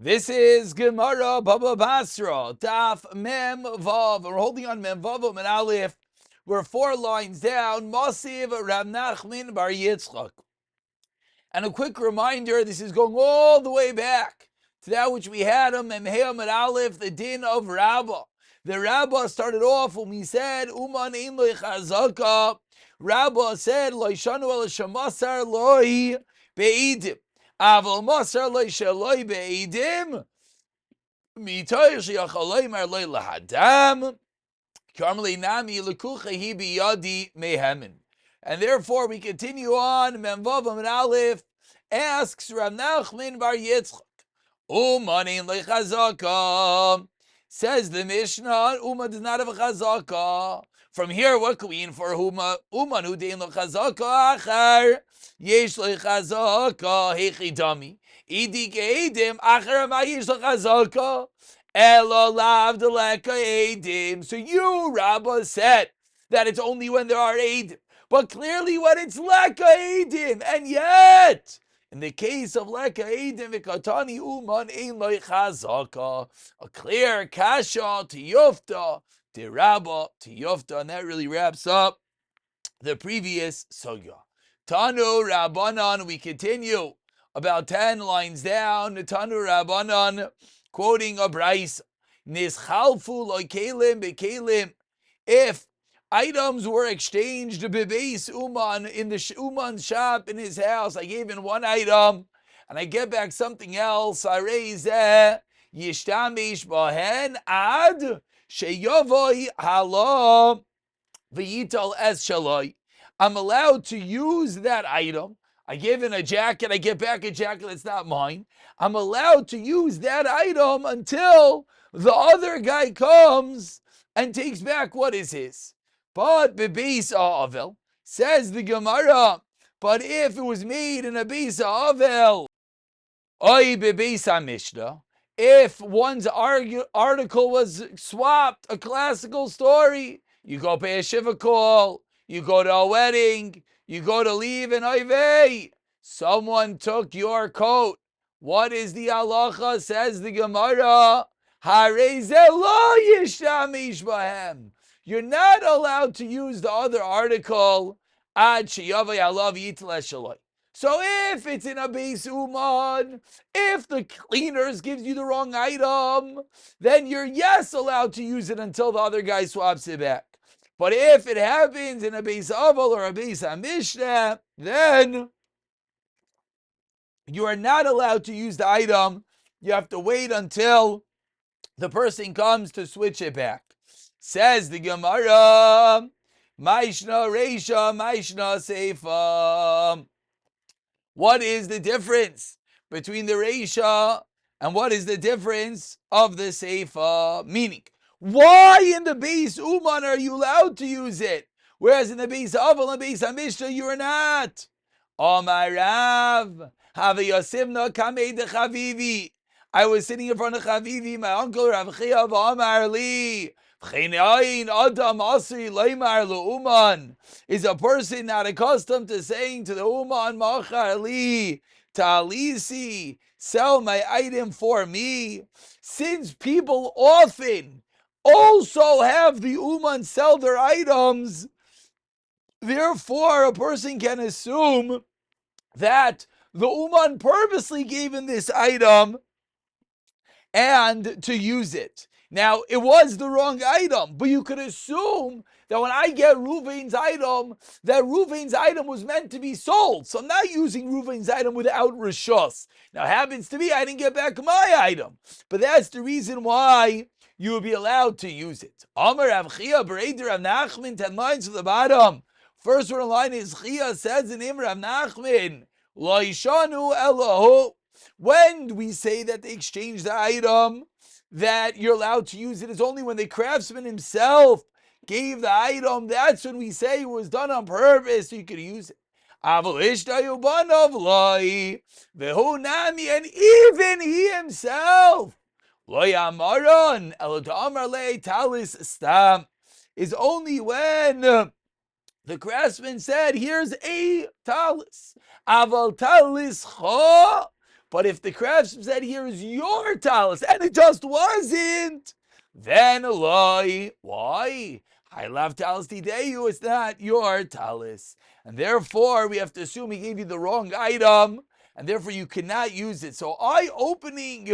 This is Gemara Baba Basra, Daf Mem Vav. We're holding on Mem Vav and Aleph. We're 4 lines down. Masiv Rav Nachman Bar Yitzchak. And a quick reminder: this is going all the way back to that which we had on Mem Heam and Aleph, the din of Rabbah. The Rabbah started off when we said Uman Ein Lo Chazaka. Rabbah said Lo Shanu El Shamasar Loi Beidim. Aval Masar Lo Shaloi Beidim. Mitoy Sheyachaloi Mar Lo Lahadam. Karmeli Nami Lekucha Hi Biyadi Mehemin. And therefore we continue on. Memvav and Aleph asks Rav Nachman Bar Yitzchak. Uman Lo Chazaka. Says the Mishnah, Uma does not have a chazaka. From here, what can we infer? Uman who dein lo chazaka achar yesh lo chazaka hechi dami. Idi keedim achar ma yesh lo chazaka elo lav deleka edim. So you, Rabbah, said that it's only when there are edim, but clearly when it's leka edim, and yet in the case of leka edim v'katani uman ein lo chazaka, a clear kasha to Yofta, to Rabbah, to Yofta, and that really wraps up the previous sugya. Tanu Rabbanan, we continue about 10 lines down. Tanu Rabbanan, quoting a Bryce, Nischalfu lo kelim bekelim. If items were exchanged bebeis Uman in the Uman's shop in his house, I gave in one item and I get back something else, I raise yishtamish bahen ad sheyavoi halam v'yital es shaloi. I'm allowed to use that item. I give in a jacket, I get back a jacket that's not mine. I'm allowed to use that item until the other guy comes and takes back what is his. But bebeis ha'avel, says the Gemara, but if it was made in a beis ha'avel, oy bebeis ha'mishnah, if one's article was swapped, a classical story, you go pay a shiva call, you go to a wedding, you go to leave an oivei, someone took your coat. What is the halacha? Says the Gemara, you're not allowed to use the other article ad sheyavei alav yitel es shaloi. So if it's in a beis uman, if the cleaners gives you the wrong item, then you're yes allowed to use it until the other guy swaps it back. But if it happens in a beis aval or a beis hamishna, then you are not allowed to use the item. You have to wait until the person comes to switch it back. Says the Gemara, Maishna Reisha, Maishna Seifa. What is the difference between the Reisha and what is the difference of the Seifa? Meaning, why in the Beis Uman are you allowed to use it, whereas in the Beis Aval and Beis Hamishna you are not? Omar Rav, Hava Yosimna Kamei de Chavivi. I was sitting in front of Chavivi, my uncle Rav Chia Omar Li. Is a person not accustomed to saying to the Uman Machar Li Talisi, sell my item for me? Since people often also have the Uman sell their items, therefore a person can assume that the Uman purposely gave him this item and to use it. Now, it was the wrong item, but you could assume that when I get Ruvain's item, that Ruvain's item was meant to be sold. So I'm not using Ruvain's item without Rishos. Now, it happens to be I didn't get back my item, but that's the reason why you would be allowed to use it. Amar Rav Chia, Bereder Rav Nachman, 10 lines to the bottom. First one line is Chia says in Rav Nachman, Lo yishanu elahu. When we say that they exchange the item, that you're allowed to use it is only when the craftsman himself gave the item. That's when we say it was done on purpose, so you could use it. And even he himself is only when the craftsman said, here's a talis. Aval talis cha But if the craftsman said, here is your talis, and it just wasn't, then Eloi, why? I love talis tideyu, it's not your talis. And therefore, we have to assume he gave you the wrong item, and therefore you cannot use it. So eye-opening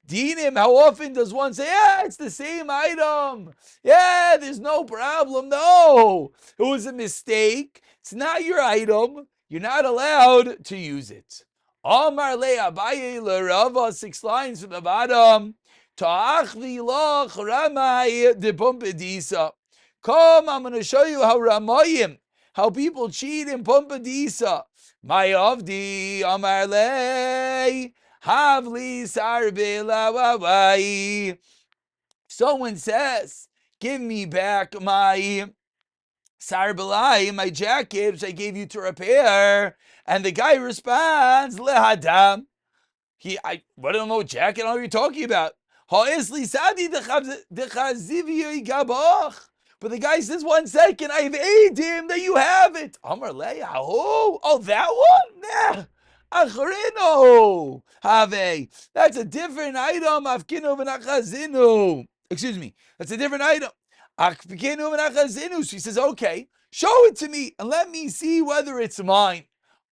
dinim, how often does one say, yeah, it's the same item. Yeah, there's no problem. No, it was a mistake. It's not your item. You're not allowed to use it. Amar le Abaye le Rava, 6 lines from the bottom. Ta'achli lach ramai de pumbedisa. Come, I'm going to show you how Ramayim, how people cheat in pumbedisa. My avdi Amar le havli sarbe lawawai. Someone says, give me back my sarbelai, my jacket, which I gave you to repair. And the guy responds, lehadam. I don't know what jacket, I don't know what you're talking about. But the guy says, 1 second, I've aided him that you have it. Amar leya, oh, that one? Nah. Acharino. Have. That's a different item. Afkinu v'nachazinu. Excuse me. That's a different item. Afkinu v'nachazinu. She says, okay, show it to me and let me see whether it's mine.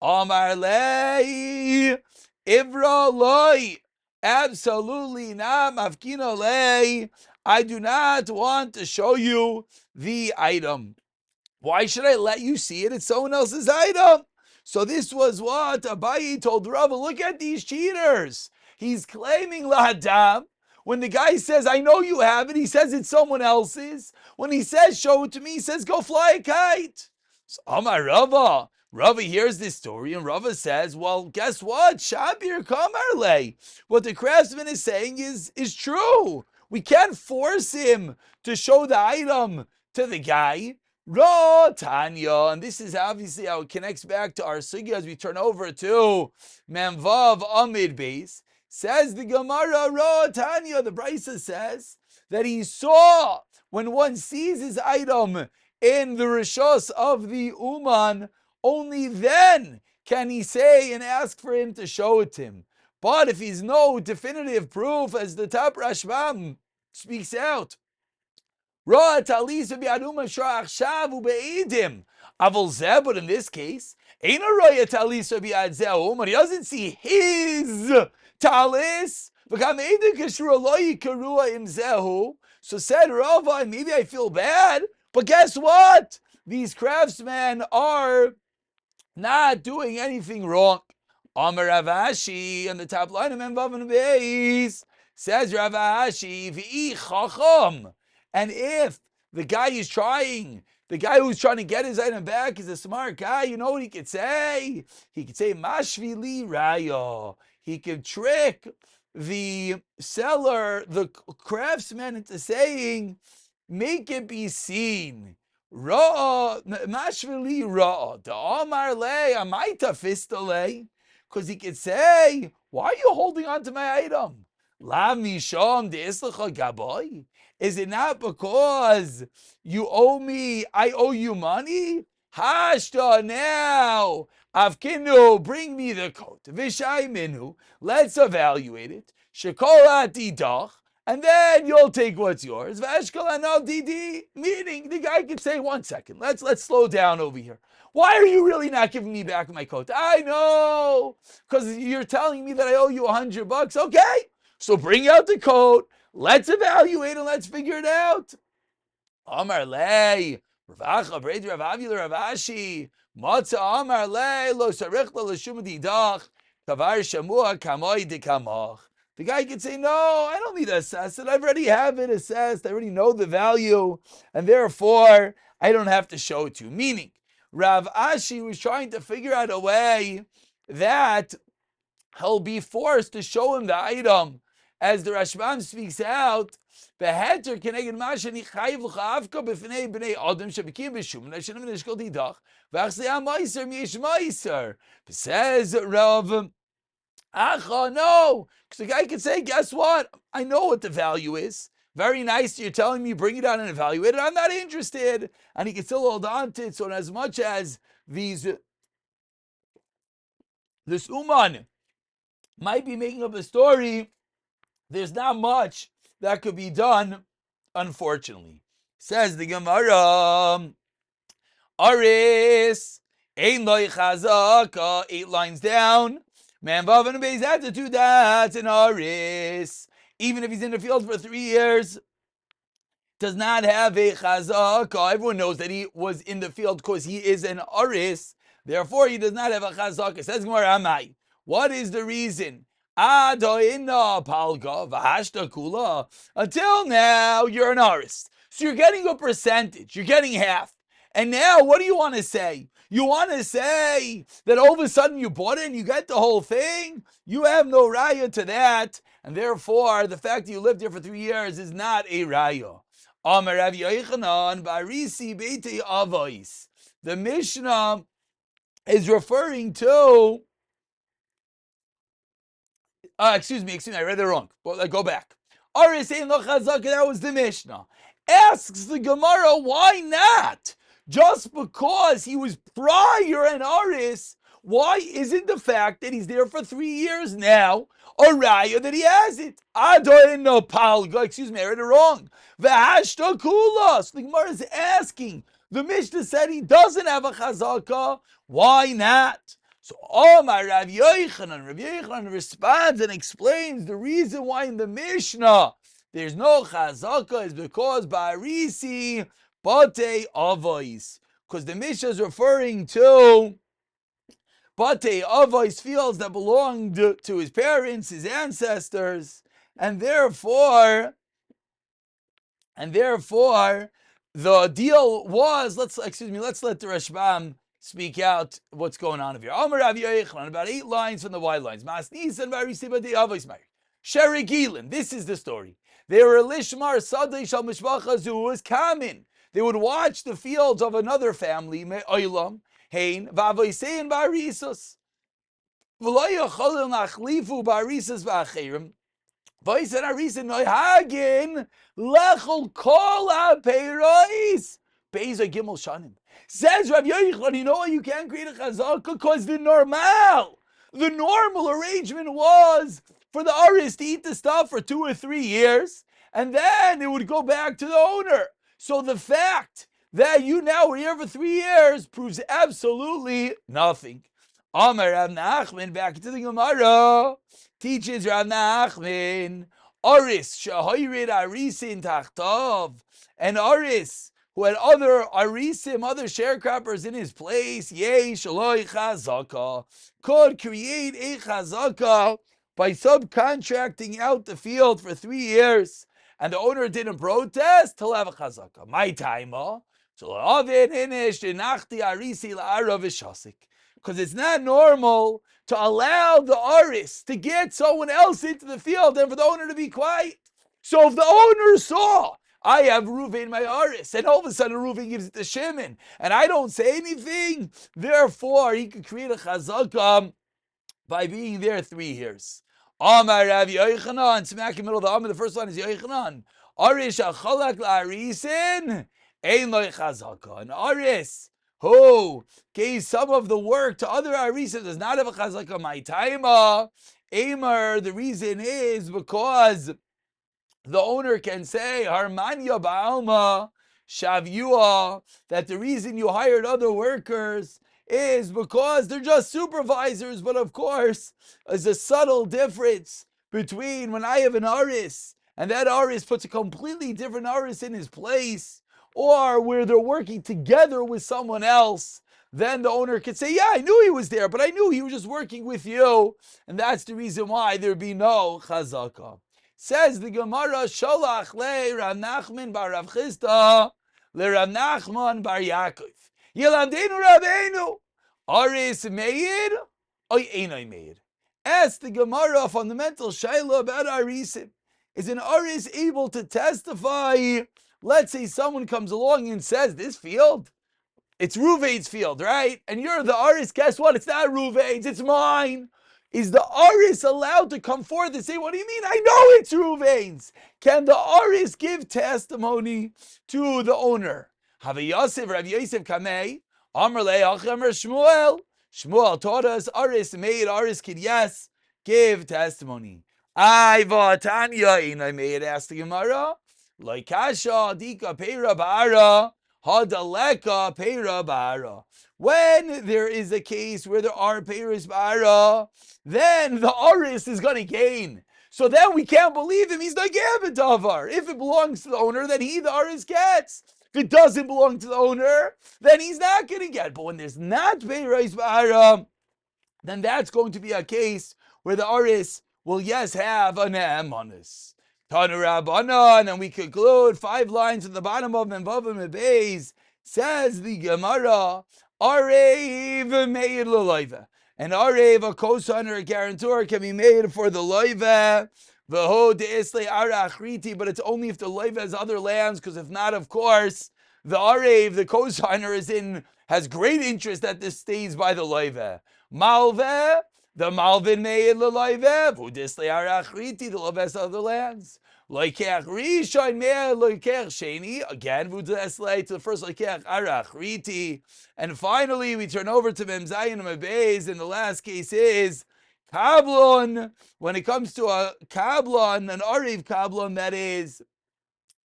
Amar lei. Ivra loy. Absolutely not. Mafkino lei. I do not want to show you the item. Why should I let you see it? It's someone else's item. So this was what Abayi told Rava. Look at these cheaters. He's claiming lahadam. When the guy says, I know you have it, he says it's someone else's. When he says, show it to me, he says, go fly a kite. So Amar Rava. Rava hears this story and Rava says, well, guess what? Shabir Kamarle. What the craftsman is saying is true. We can't force him to show the item to the guy. Ra Tanya, and this is obviously how it connects back to our sugya as we turn over to Memvav Amid Beis. Says the Gemara, Ra Tanya, the Brisa says that he saw when one sees his item in the rishos of the Uman, only then can he say and ask for him to show it to him. But if he's no definitive proof, as the top Rashbam speaks out, but in this case, he doesn't see his talis. So said Rava, maybe I feel bad, but guess what? These craftsmen are not doing anything wrong. Amar Rav Ashi, on the top line of Memvav and Beis, says Rav Ashi, v'i chacham. And if the guy who's trying to get his item back is a smart guy, you know what he could say? He could say, Mashvili Raya. He could trick the seller, the craftsman, into saying, make it be seen. Ra, Mashvili Ra, the Amar Le, Amaita Fistale. Because he could say, why are you holding on to my item? La Misham de Islacha Gaboy. Is it not because you owe me, I owe you money? Hashta now. Avkinu, bring me the coat. Vishai minu, let's evaluate it. Shekolat idach, and then you'll take what's yours. Vashkal anal didi, meaning the guy could say, 1 second, let's slow down over here. Why are you really not giving me back my coat? I know, because you're telling me that I owe you $100. Okay, so bring out the coat. Let's evaluate and let's figure it out. Amar lei, Ravacha, Bredi Rav Avila Rav Ashi, Matza Amar lei, Lo Sarichla L'Shum Didach, Kavar Shamua Kamoi Dekamach. The guy could say, no, I don't need to assess it. I already have it assessed. I already know the value, and therefore I don't have to show it to you. Meaning, Rav Ashi was trying to figure out a way that he'll be forced to show him the item. As the Rashbam speaks out, beheter keneged mashani chayiv l'chaavka b'fnei b'nei adam shebekim b'shum n'ashenim n'eshkol didach v'achzei meiser miyesh meiser. Says Rav Acha, no, because the guy could say, guess what? I know what the value is. Very nice, you're telling me bring it out and evaluate it. I'm not interested. And he can still hold on to it. So as much as this Uman might be making up a story. There's not much that could be done, unfortunately. Says the Gemara, Aris, Ein Loi Chazaka, 8 lines down. Man, Vav and Beis had to do that in Aris. Even if he's in the field for 3 years, does not have a chazaka. Everyone knows that he was in the field because he is an aris. Therefore, he does not have a chazaka. Says Gemara, Amai. What is the reason? Adoina palga v'hashta kula. Until now, you're an aris. So you're getting a percentage. You're getting half. And now, what do you want to say? You want to say that all of a sudden you bought it and you get the whole thing? You have no raya to that. And therefore, the fact that you lived here for 3 years is not a raya. The Mishnah is referring to, excuse me, I read it wrong. Well, go back. That was the Mishnah. Asks the Gemara, why not? Just because he was prior an Aris, why isn't the fact that he's there for 3 years now a raya that he has it? Excuse me, I read it wrong. V'hashta kulas. The Gemara is asking. The Mishnah said he doesn't have a chazaka. Why not? So Omar Rav Yochanan responds and explains the reason why in the Mishnah there's no chazaka is because Barisi Bate Avos. Because the Mishnah is referring to Bate Avos, fields that belonged to his parents, his ancestors, and therefore the deal was, let's let the Rashbam speak out what's going on over here. Amar Rav Yochanan, about 8 lines from the wide lines. Masnis and Barisi Bate Avos Meir. Sheri Gilin, this is the story. They were Lishmar Sadei Shal Mishpacha who was common. They would watch the fields of another family, Me'olam, Hein, Vavoisein Barisus. V'lo yacholin achlifu Barisus v'acherim. V'oisen Arisin noihagin lechol kol ha'peiros. Beis Gimel Shanim. Says Rav Yochanan, you know why you can't create a chazaka? Because the normal arrangement was for the aris to eat the stuff for 2 or 3 years, and then it would go back to the owner. So the fact that you now were here for 3 years proves absolutely nothing. Amar Rav Nachman, back into the Gemara, teaches Rav Nachman, Aris shahoyrid arisin tachtav, an aris who had other arisim, other sharecroppers in his place, yesh aloi chazaka, could create a chazaka by subcontracting out the field for 3 years, and the owner didn't protest, he'll have a chazaka. My time, because it's not normal to allow the aris to get someone else into the field and for the owner to be quiet. So if the owner saw, I have Reuven my aris, and all of a sudden Reuven gives it to Shimon, and I don't say anything, therefore he could create a chazaka by being there 3 years. Amar Rav Yochanan, smack in the middle of the Amar, the first line is Yochanan. Aris achalak la'arisin, ein lo chazaka. An aris who gave some of the work to other arisim does not have a chazaka. My taima, Amar, the reason is because the owner can say, Harmanya ba'alma shavua, that the reason you hired other workers is because they're just supervisors. But of course, there's a subtle difference between when I have an aris and that aris puts a completely different aris in his place, or where they're working together with someone else. Then the owner could say, yeah, I knew he was there, but I knew he was just working with you. And that's the reason why there'd be no chazaka. Says the Gemara, Sholach le Rav Nachman bar Rav Chisda le Rav Nachman bar Yaakov. Yilamdeinu Rabbeinu, Aris Meir, oy Einay Meir. Ask the Gemara a fundamental shayla about Arisim. Is an Aris able to testify? Let's say someone comes along and says, this field, it's Reuven's field, right? And you're the Aris, guess what? It's not Reuven's, it's mine. Is the Aris allowed to come forth and say, what do you mean? I know it's Reuven's. Can the Aris give testimony to the owner? Have Yosef, Rav Yosef Kamei, Amar Le Achamer Shmuel. Shmuel taught us Aris made, Aris could, yes, give testimony. I Vatanya in I made ask the Gemara, like Kasha Dika Peira Bara, Hadaleka Peira Bara. When there is a case where there are Peiros Bara, then the Aris is going to gain. So then we can't believe him. He's not Gavin Davar. If it belongs to the owner, then he, the Aris, gets. If it doesn't belong to the owner, then he's not going to get. But when there's not Peiros Bara, then that's going to be a case where the Aris will, yes, have a ne'emanis. Tanu Rabbana, and then we conclude 5 lines at the bottom of Memvavim Beis, says the Gemara, Arev made l'loiva. An Arev, a cosigner, a guarantor, can be made for the loiva. V'ho de'esle arachriti, but it's only if the loiva has other lands, because if not, of course, the Arev, the cosigner, has great interest that this stays by the loiva. Malve, the Malvin made l'loiva, v'ho de'esle arachriti, the loiva has other lands. Loikech Rishon Meh Loikech Sheni. Again, Vudeslei to the first Loikech Arach Riti. And finally, we turn over to Mem Zayin and Mebez, and the last case is Kablon. When it comes to a Kablon, an Arev Kablon, that is,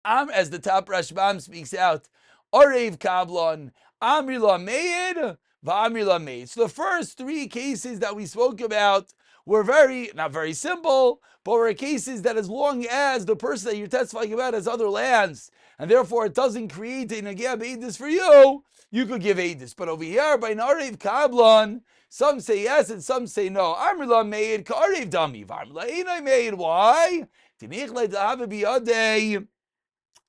as the top Rashbam speaks out, Arev Kablon, Amrila Meid, V'Amrila Meid. So the first 3 cases that we spoke about were not very simple, but were cases that as long as the person that you're testifying about has other lands, and therefore it doesn't create a Nagia Beidus for you, you could give Eidus. But over here, by Narev Kablan, some say yes and some say no. Amrila Meid, Karev Dami, V'Amrila Einai Meid. Why? Tinichle Da'ave Biyadei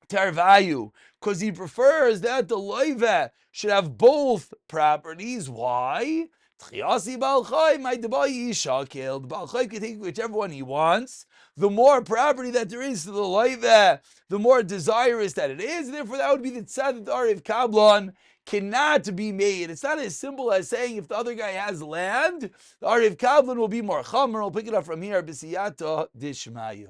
Tarvayu, because he prefers that the loiva should have both properties. Why? Tchiasi Balchai, my Debai Isha killed. Balchai can take whichever one he wants. The more property that there is to the loiva, the more desirous that it is. Therefore, that would be the tzad that the Arev Kablan cannot be made. It's not as simple as saying if the other guy has land, the Arev Kablan will be more chamer. We'll pick it up from here. B'siyata dishmaya.